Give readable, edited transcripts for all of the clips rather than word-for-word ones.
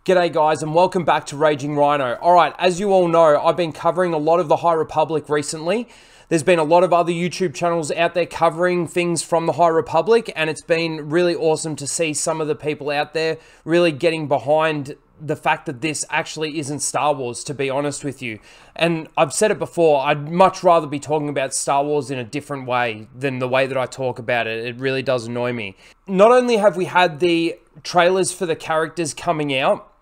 G'day guys and welcome back to Raging Rhino. Alright, as you all know, I've been covering a lot of the High Republic recently. There's been a lot of other YouTube channels out there covering things from the High Republic, and it's been really awesome to see some of the people out there really getting behind the fact that this actually isn't Star Wars, to be honest with you. And I've said it before, I'd much rather be talking about Star Wars in a different way than the way that I talk about it. It really does annoy me. Not only have we had the trailers for the characters coming out,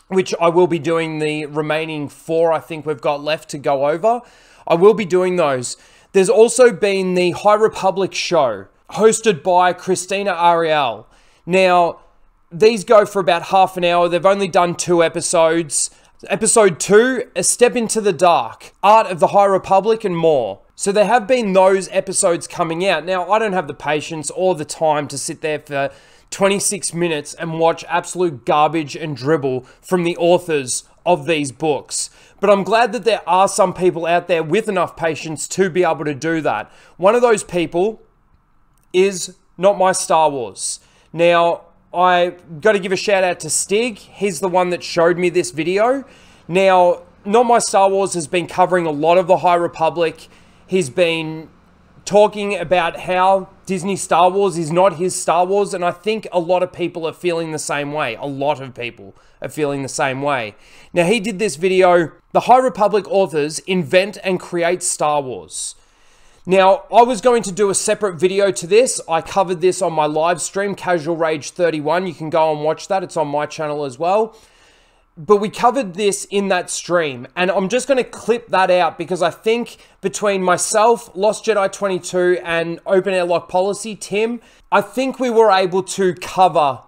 which I will be doing the remaining 4 I think we've got left to go over. I will be doing those. There's also been the High Republic show, hosted by Christina Ariel. Now, these go for about half an hour. They've only done 2 episodes. Episode 2, A Step into the Dark, Art of the High Republic and more. So there have been those episodes coming out. Now, I don't have the patience or the time to sit there for 26 minutes and watch absolute garbage and dribble from the authors of these books. But I'm glad that there are some people out there with enough patience to be able to do that. One of those people is Not My Star Wars. Now, I got to give a shout out to Stig. He's the one that showed me this video. Now, Not My Star Wars has been covering a lot of the High Republic. He's been talking about how Disney Star Wars is not his Star Wars, and I think a lot of people are feeling the same way. A lot of people are feeling the same way. Now, he did this video, The High Republic Authors Invent and Create Star Wars. Now, I was going to do a separate video to this. I covered this on my live stream, Casual Rage 31. You can go and watch that. It's on my channel as well. But we covered this in that stream, and I'm just going to clip that out because I think between myself, Lost Jedi 22, and Open Airlock Policy, Tim, I think we were able to cover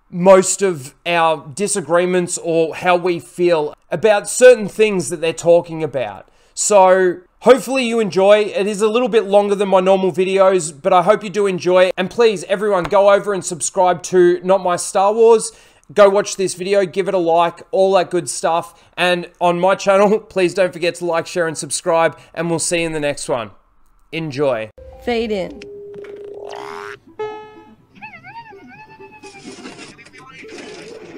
most of our disagreements or how we feel about certain things that they're talking about. So hopefully you enjoy. It is a little bit longer than my normal videos, but I hope you do enjoy. And please, everyone, go over and subscribe to Not My Star Wars. Go watch this video, give it a like, all that good stuff. And on my channel, please don't forget to like, share, and subscribe. And we'll see you in the next one. Enjoy. Fade in.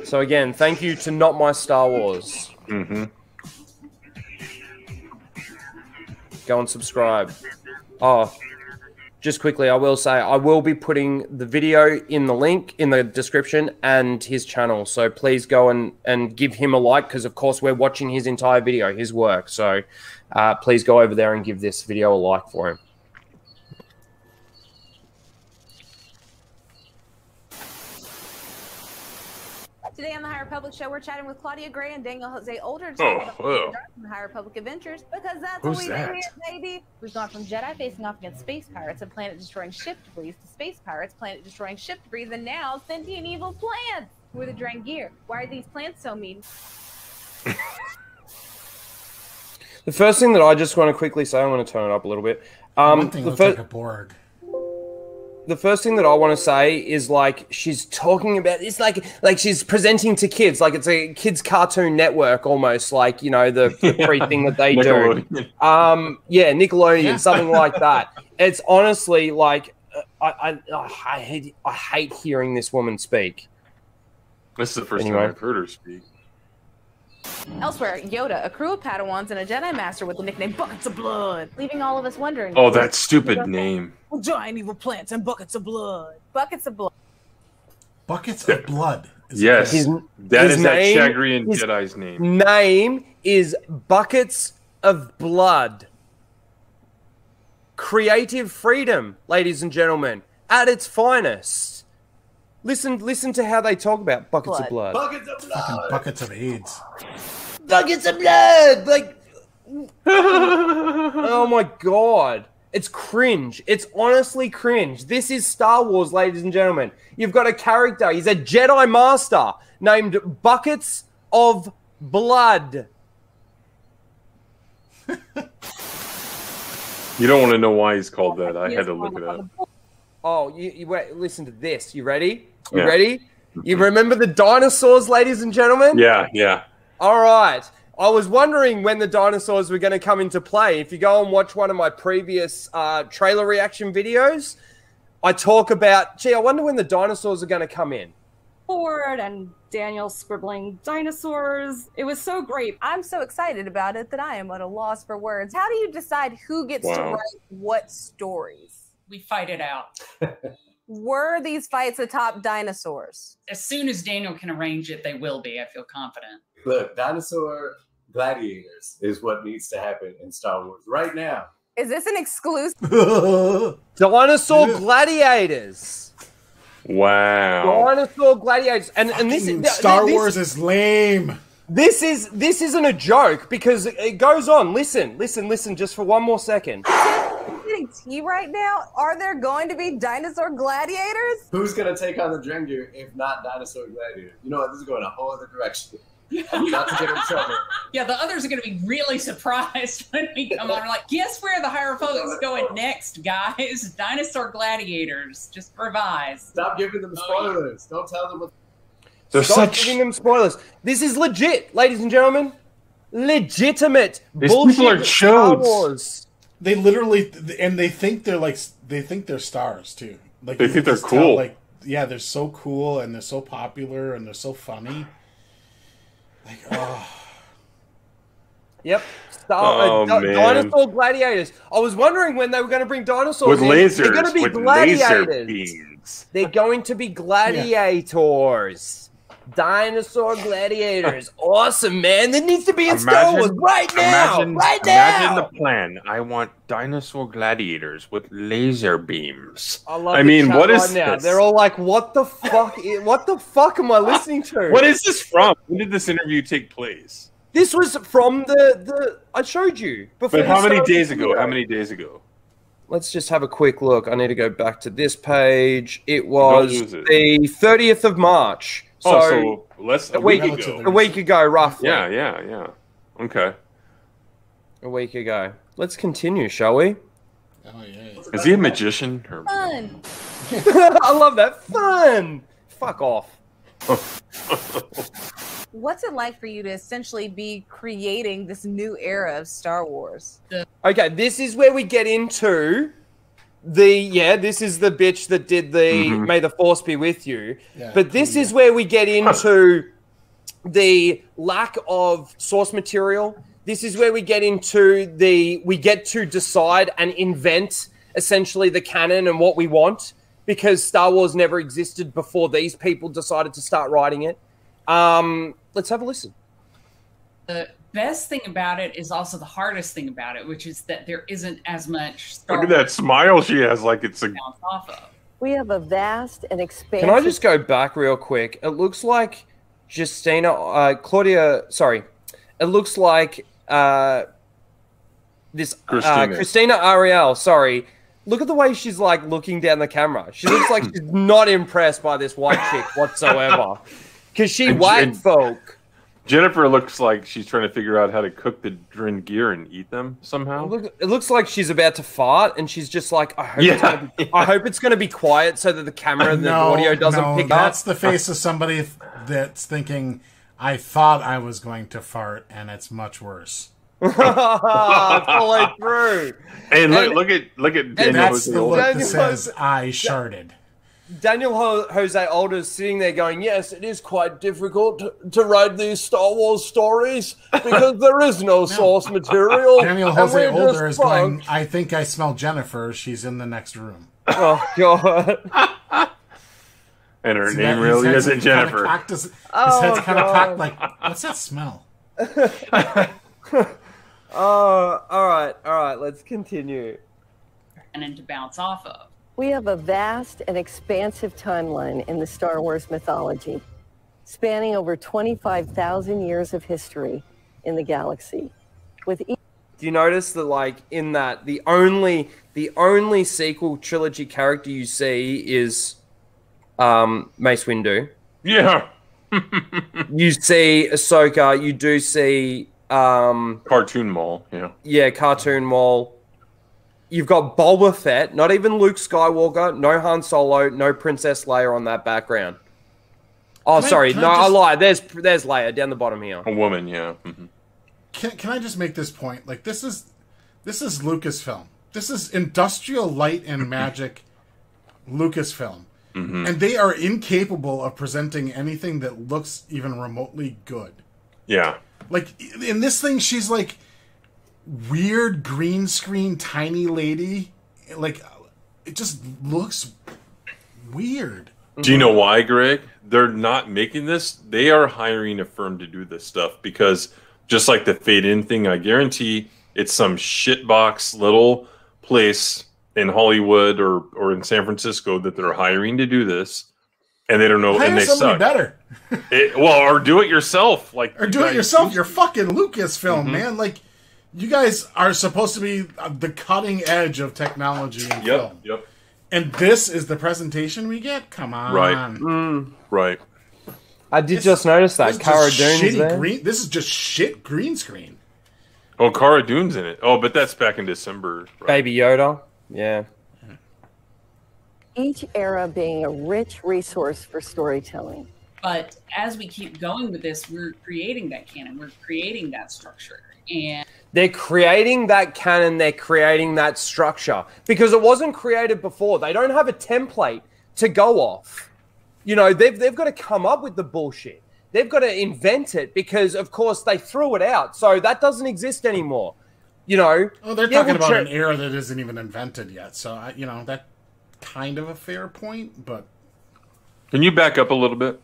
So again, thank you to Not My Star Wars. Go and subscribe. Oh, just quickly, I will say, I will be putting the video in the link in the description and his channel. So please go and give him a like because, of course, we're watching his entire video, his work. So please go over there and give this video a like for him. Today on the High Republic Show, we're chatting with Claudia Gray and Daniel Jose Older to talk about from the High Republic Adventures, because that's what we do here, baby. We've gone from Jedi facing off against space pirates and planet-destroying ship debris to space pirates, planet-destroying ship debris, and now sentient evil plants. Who are the Drangir? Why are these plants so mean? The first thing that I just want to quickly say, I'm going to turn it up a little bit. One thing looks like a Borg. The first thing that I want to say is, like, she's talking about this like she's presenting to kids, like it's a kids Cartoon Network almost, like, you know, the free thing that they do. Yeah, Nickelodeon, something like that. It's honestly like I hate hearing this woman speak. This is the first time I've heard her speak. Elsewhere, Yoda, a crew of Padawans, and a Jedi Master with the nickname Buckets of Blood, leaving all of us wondering. Oh, that stupid name. Giant evil plants and buckets of blood. Buckets of blood. Buckets of blood. Yes, that is that Chagrian Jedi's name. Name is Buckets of Blood. Creative freedom, ladies and gentlemen, at its finest. Listen to how they talk about buckets of blood. Buckets of blood. Fucking buckets of AIDS. Buckets of blood! Like, oh my god. It's cringe. It's honestly cringe. This is Star Wars, ladies and gentlemen. You've got a character. He's a Jedi Master named Buckets of Blood. You don't want to know why he's called that. I had to look it up. Oh, you wait, listen to this. You ready? You ready? You remember the dinosaurs, ladies and gentlemen? Yeah, yeah. All right. I was wondering when the dinosaurs were going to come into play. If you go and watch one of my previous trailer reaction videos, I talk about, gee, I wonder when the dinosaurs are going to come in. Forward and Daniel scribbling dinosaurs. It was so great. I'm so excited about it that I am at a loss for words. How do you decide who gets to write what stories? We fight it out. Were these fights atop dinosaurs? As soon as Daniel can arrange it, they will be. I feel confident. Look, dinosaur gladiators is what needs to happen in Star Wars right now. Is this an exclusive? Dinosaur gladiators. Wow. Dinosaur gladiators. And this Star Wars is lame. This isn't a joke because it goes on. Listen just for one more second. Getting tea right now? Are there going to be dinosaur gladiators? Who's gonna take on the Drengu if not dinosaur gladiators? You know what? This is going a whole other direction. Not to get in trouble. Yeah, the others are going to be really surprised when we come on. We're like, guess where the High Republic's going next, guys? Dinosaur gladiators. Just revise. Stop giving them spoilers. Don't tell them what. Stop giving them spoilers. This is legit, ladies and gentlemen. Legitimate bullshit. People are Star Wars. They literally, and they think they're stars too. Like they think they're cool. Like, yeah, they're so cool and they're so popular and they're so funny. Like, oh. Yep. Dinosaur gladiators. I was wondering when they were going to bring dinosaurs with lasers. They're going to be with gladiators. Laser beams. They're going to be gladiators. Dinosaur gladiators. Awesome, man. There needs to be a Star Wars right now. Imagine the plan. I want dinosaur gladiators with laser beams. I mean, what is now? this? They're all like, what the fuck? What the fuck am I listening to? What is this from? When did this interview take place? This was from the I showed you before. But how many days ago? How many days ago? Let's just have a quick look. I need to go back to this page. It was the 30th of March. So a week ago. A week ago, roughly. Yeah. Okay. A week ago. Let's continue, shall we? Oh, yeah. Is he a magician? Or... Fun. I love that. Fun. Fuck off. What's it like for you to essentially be creating this new era of Star Wars? Okay, this is where we get into this is the bitch that did the May the Force be with you. Yeah, but this is where we get into the lack of source material. This is where we get into we get to decide and invent essentially the canon and what we want, because Star Wars never existed before these people decided to start writing it. Let's have a listen. The best thing about it is also the hardest thing about it, which is that there isn't as much Star Look at that smile she has, like it's a... off of. We have a vast and expansive... Can I just go back real quick? It looks like it looks like Christina Ariel, sorry. Look at the way she's like looking down the camera. She looks like she's not impressed by this white chick whatsoever. Because she white folk. Jennifer looks like she's trying to figure out how to cook the Drengir and eat them somehow. It looks like she's about to fart, and she's just like, I hope it's going to be quiet so that the camera and the audio doesn't pick up. That's the face of somebody that's thinking, I thought I was going to fart, and it's much worse. Follow through. Hey, look at Daniel. That's the look that says, I sharted. Daniel Jose Older's sitting there going, yes, it is quite difficult to write these Star Wars stories because there is no source material. Daniel Jose Older is going, I think I smell Jennifer. She's in the next room. Oh, God. And her name really isn't Jennifer. His head's kind of cocked like, what's that smell? All right, let's continue. And then to bounce off of. We have a vast and expansive timeline in the Star Wars mythology, spanning over 25,000 years of history in the galaxy. Do you notice that, like, in that the only sequel trilogy character you see is Mace Windu? Yeah. You see Ahsoka. You do see Cartoon Maul. Yeah. Yeah, Cartoon Maul. You've got Boba Fett, not even Luke Skywalker, no Han Solo, no Princess Leia on that background. Oh, I lied. There's Leia down the bottom here. A woman, yeah. Mm-hmm. Can I just make this point? Like, this is Lucasfilm. This is Industrial Light and Magic Lucasfilm. and they are incapable of presenting anything that looks even remotely good. Yeah. Like, in this thing, she's like weird green screen tiny lady. Like, it just looks weird. Do you know why, Greg? They're not making this. They are hiring a firm to do this stuff because just like the Fade In thing, I guarantee it's some shitbox little place in Hollywood or in San Francisco that they're hiring to do this, and they don't know. Hire and they somebody suck. better. Or do it yourself. Or do it yourself. You're fucking Lucasfilm, man. Like, you guys are supposed to be the cutting edge of technology and film. Yep. And this is the presentation we get? Come on. Right. Right. I did just notice that. Cara Dune's there. This is just shit green screen. Oh, Cara Dune's in it. Oh, but that's back in December. Right? Baby Yoda. Yeah. Each era being a rich resource for storytelling. But as we keep going with this, we're creating that canon. We're creating that structure. And they're creating that canon. They're creating that structure because it wasn't created before. They don't have a template to go off. You know, they've got to come up with the bullshit. They've got to invent it because, of course, they threw it out. So that doesn't exist anymore. You know. Oh, they're talking about an era that isn't even invented yet. So, you know, that's kind of a fair point, but... Can you back up a little bit?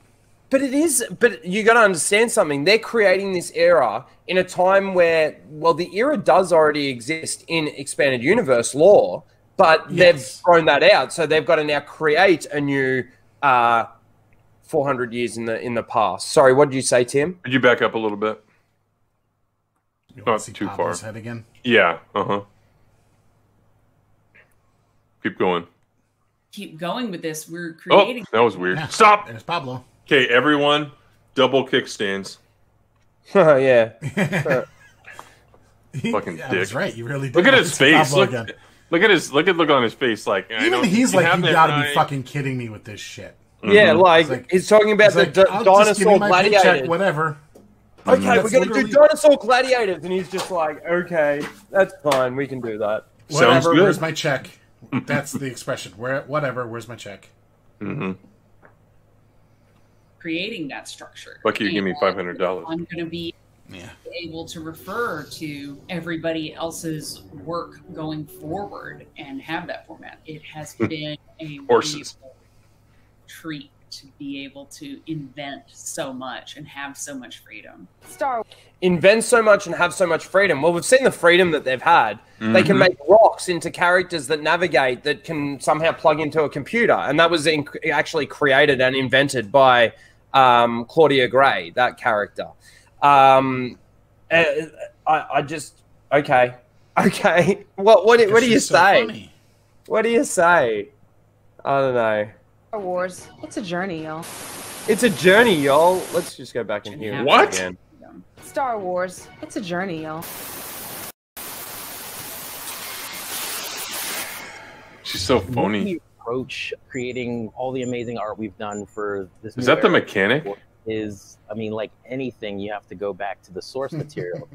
But it is, but you got to understand something. They're creating this era in a time where, well, the era does already exist in expanded universe lore, but they've thrown that out. So they've got to now create a new 400 years in the past. Sorry, what did you say, Tim? Could you back up a little bit? Not too far. Head again? Yeah. Keep going. keep going with this. We're creating. Oh, that was weird. Stop. There's Pablo. Okay, everyone, double kickstands. Yeah. Fucking yeah, dick. that's right. You really did. Look at his face. Pablo Look at his look on his face. Like even he's like, you gotta be fucking kidding me with this shit. Yeah, like he's talking about the dinosaur gladiators. Whatever. Okay, we're gonna do dinosaur gladiators, and he's just like, okay, that's fine, we can do that. Whatever. Where's my check? That's the expression. Whatever. Where's my check? Mm-hmm. Creating that structure. Lucky you give me $500. I'm going to be able to refer to everybody else's work going forward and have that format. It has been a horses treat to be able to invent so much and have so much freedom. Invent so much and have so much freedom. Well, we've seen the freedom that they've had. Mm-hmm. They can make rocks into characters that navigate, that can somehow plug into a computer. And that was actually created and invented by Claudia Gray, that character. I just, okay. What do you say? Funny. What do you say? I don't know. Star Wars, it's a journey, y'all. It's a journey, y'all. Let's just go back in here. What? Again. Star Wars, it's a journey, y'all. She's so phony. The approach creating all the amazing art we've done for this. Is that the mechanic? Is, I mean, like anything, you have to go back to the source material.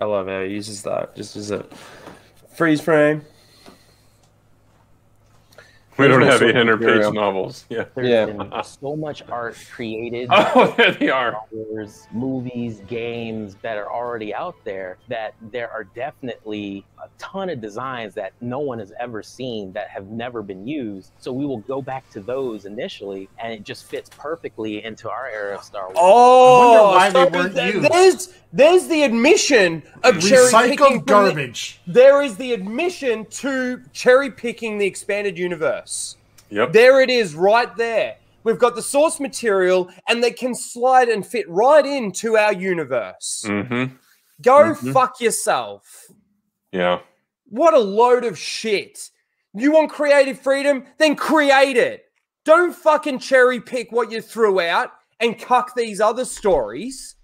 I love how he uses that just as a freeze frame. We don't have 800-page novels. Yeah. There's been so much art created. Oh, there they are. There's movies, games that are already out there, that there are definitely a ton of designs that no one has ever seen that have never been used. So we will go back to those initially, and it just fits perfectly into our era of Star Wars. Oh, I wonder why they weren't used. There's the admission of cherry picking garbage. There is the admission to cherry picking the expanded universe. Yep. There it is, right there. We've got the source material, and they can slide and fit right into our universe. Mm-hmm. Go fuck yourself. Yeah. What a load of shit. You want creative freedom? Then create it. Don't fucking cherry pick what you threw out and cuck these other stories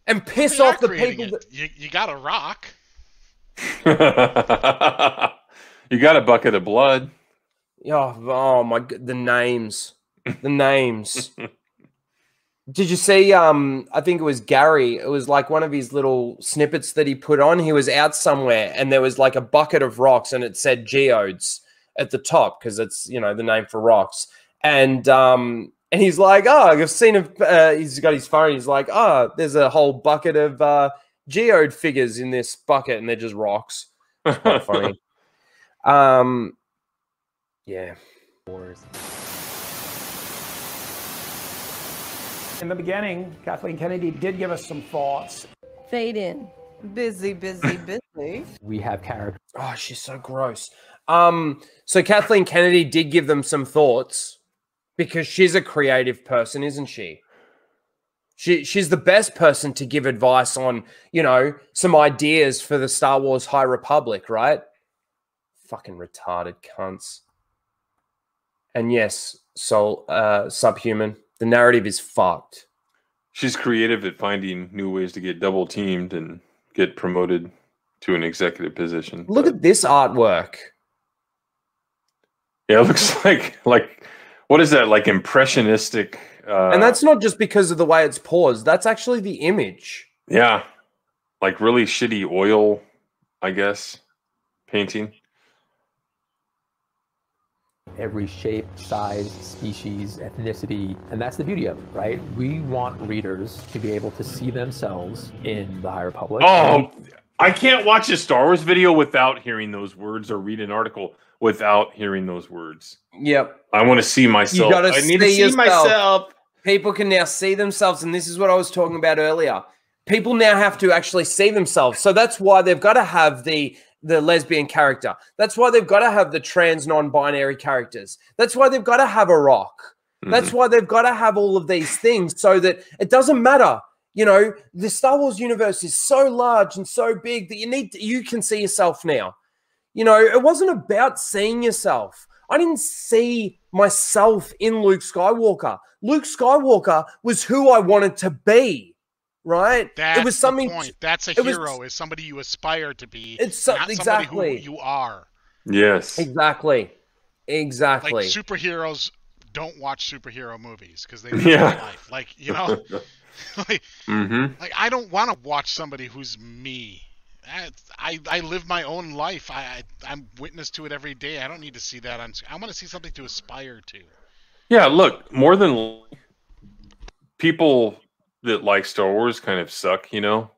and piss off the people that... You got a rock. You got a bucket of blood. Oh my god, the names. The names. Did you see, I think it was Gary, it was like one of his little snippets that he put on. He was out somewhere and there was like a bucket of rocks and it said geodes. at the top because it's, you know, the name for rocks. And he's like, oh, I've seen him. He's got his phone. He's like, oh, there's a whole bucket of geode figures in this bucket, and they're just rocks. It's quite funny. Yeah. In the beginning, Kathleen Kennedy did give us some thoughts. Fade in. Busy, busy, busy. We have characters. Oh, she's so gross. So Kathleen Kennedy did give them some thoughts because she's a creative person, isn't she? She's the best person to give advice on, you know, some ideas for the Star Wars High Republic, right? Fucking retarded cunts. And yes, Subhuman. The narrative is fucked. She's creative at finding new ways to get double teamed and get promoted to an executive position. Look at this artwork. Yeah, it looks like what is that? Like impressionistic. And that's not just because of the way it's paused. That's actually the image. Yeah, like really shitty oil, I guess, painting. Every shape, size, species, ethnicity, and that's the beauty of it, right? We want readers to be able to see themselves in the High Republic. Oh, I can't watch a Star Wars video without hearing those words or read an article without hearing those words. Yep. I want to see myself. I need to see myself. People can now see themselves, and this is what I was talking about earlier. People now have to actually see themselves. So that's why they've got to have the lesbian character. That's why they've got to have the trans non-binary characters. That's why they've got to have a rock. That's why they've got to have all of these things so that it doesn't matter. You know, the Star Wars universe is so large and so big that you can see yourself now. You know, it wasn't about seeing yourself. I didn't see myself in Luke Skywalker. Luke Skywalker was who I wanted to be. Right? That's it was something. The point. That's a hero. Is somebody you aspire to be. It's not exactly somebody who you are. Yes. Exactly. Exactly. Like superheroes don't watch superhero movies because they live their life. Like, you know, like I don't want to watch somebody who's me. I live my own life. I'm witness to it every day. I don't need to see that on. I want to see something to aspire to. Yeah. Look, more than people that like Star Wars kind of suck, you know?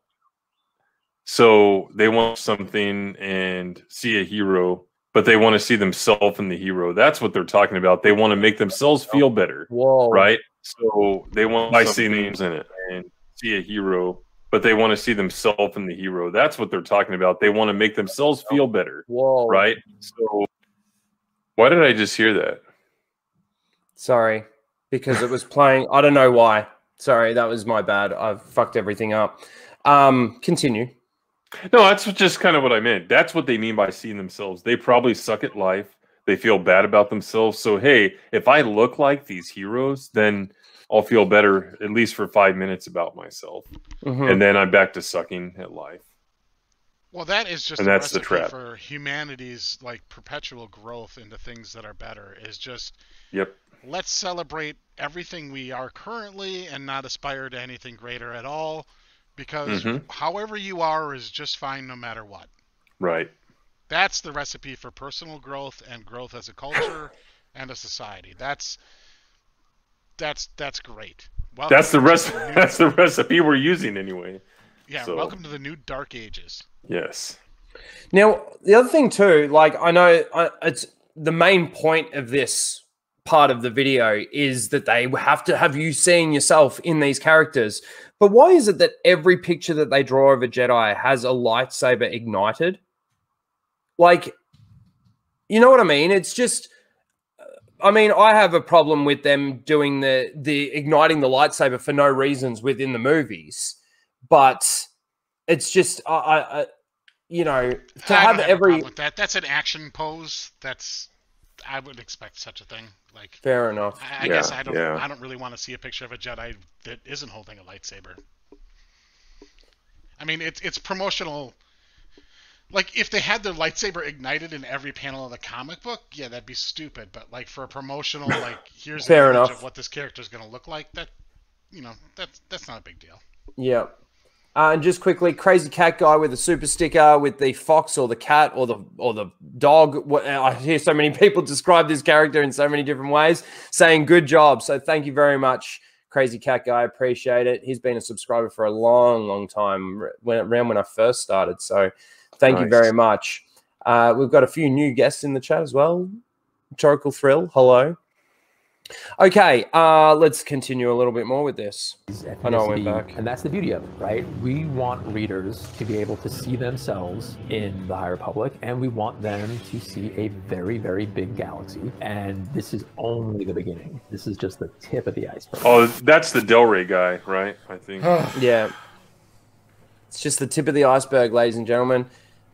So they want something and see a hero, but they want to see themselves in the hero. That's what they're talking about. They want to make themselves feel better. Whoa. Right? So they want to see names in it and see a hero, but they want to see themselves in the hero. That's what they're talking about. They want to make themselves feel better. Whoa. Right? So why did I just hear that? Sorry. Because it was playing. I don't know why. Sorry, that was my bad. I've fucked everything up. Continue. No, that's just kind of what I meant. That's what they mean by seeing themselves. They probably suck at life. They feel bad about themselves. So, hey, if I look like these heroes, then I'll feel better, at least for 5 minutes, about myself. And then I'm back to sucking at life. Well, that is just and a that's recipe the trap. for humanity's like perpetual growth into things that are better. Is just let's celebrate everything we are currently and not aspire to anything greater at all, because however you are is just fine no matter what. Right. That's the recipe for personal growth and growth as a culture and a society. That's great. Welcome that's the recipe we're using anyway. Yeah, so. Welcome to the new dark ages. Yes. Now, the other thing too, like I know it's the main point of this part of the video is that they have to have you seeing yourself in these characters. But why is it that every picture that they draw of a Jedi has a lightsaber ignited? Like, you know what I mean? It's just, I mean, I have a problem with them doing the igniting the lightsaber for no reasons within the movies, but it's just, you know, to have every with that's an action pose. I would expect such a thing. Like, fair enough. I guess I don't really want to see a picture of a Jedi that isn't holding a lightsaber. I mean, it's promotional. Like, if they had their lightsaber ignited in every panel of the comic book, yeah, that'd be stupid. But like for a promotional, like here's an image of what this character is going to look like. That, you know, that's not a big deal. Yeah. And just quickly, crazy cat guy with the super sticker with the fox or the cat or the dog. I hear so many people describe this character in so many different ways, saying good job. So thank you very much, crazy cat guy. Appreciate it. He's been a subscriber for a long time, around when I first started. So thank you very much. We've got a few new guests in the chat as well. Rhetorical Thrill, hello. Okay, let's continue a little bit more with this. I know I went back. And that's the beauty of it, right? We want readers to be able to see themselves in the High Republic, and we want them to see a very, very big galaxy. And this is only the beginning. This is just the tip of the iceberg. Oh, that's the Del Rey guy, right? I think. Yeah. It's just the tip of the iceberg, ladies and gentlemen.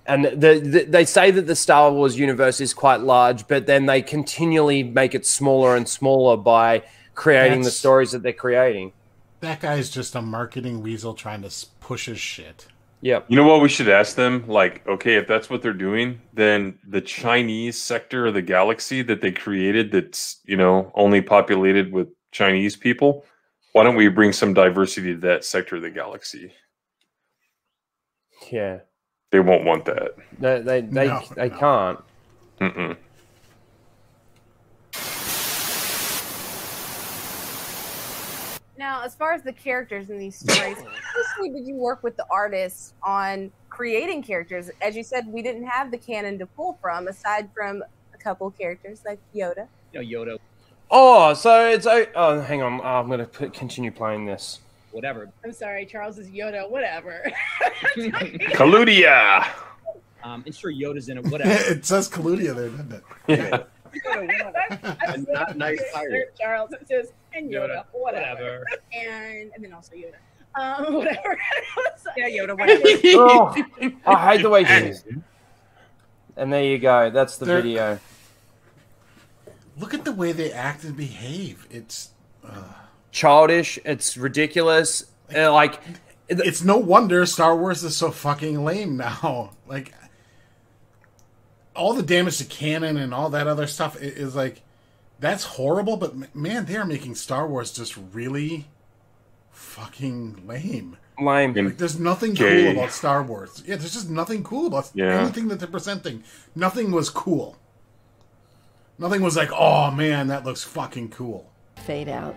And they say that the Star Wars universe is quite large, but then they continually make it smaller and smaller by creating the stories that they're creating. That guy is just a marketing weasel trying to push his shit. Yep. You know what we should ask them? Like, okay, if that's what they're doing, then the Chinese sector of the galaxy that they created that's, you know, only populated with Chinese people, why don't we bring some diversity to that sector of the galaxy? Yeah. They won't want that. They can't. Mm-mm. Now, as far as the characters in these stories, how closely did you work with the artists on creating characters? As you said, we didn't have the canon to pull from, aside from a couple characters like Yoda. Yoda. Oh, so it's... Oh, hang on. I'm going to continue playing this. Whatever. I'm sorry, Charles is Yoda. Whatever. Kaludia. And sure, Yoda's in it. Whatever. It says Kaludia there, doesn't it? Yeah. Not nice pirate. Charles. It says and Yoda. Whatever. And then also Yoda. Whatever. Yeah, Yoda. Whatever. Oh, I hate the way she is. And there you go. That's the video. Look at the way they act and behave. It's childish. It's ridiculous. Like, it's no wonder Star Wars is so fucking lame now. Like, all the damage to canon and all that other stuff is like, that's horrible. But man, they are making Star Wars just really fucking lame. Lame. Like, there's nothing cool about Star Wars. Yeah, there's just nothing cool about anything that they're presenting. Nothing was cool. Nothing was like, oh man, that looks fucking cool. Fade out.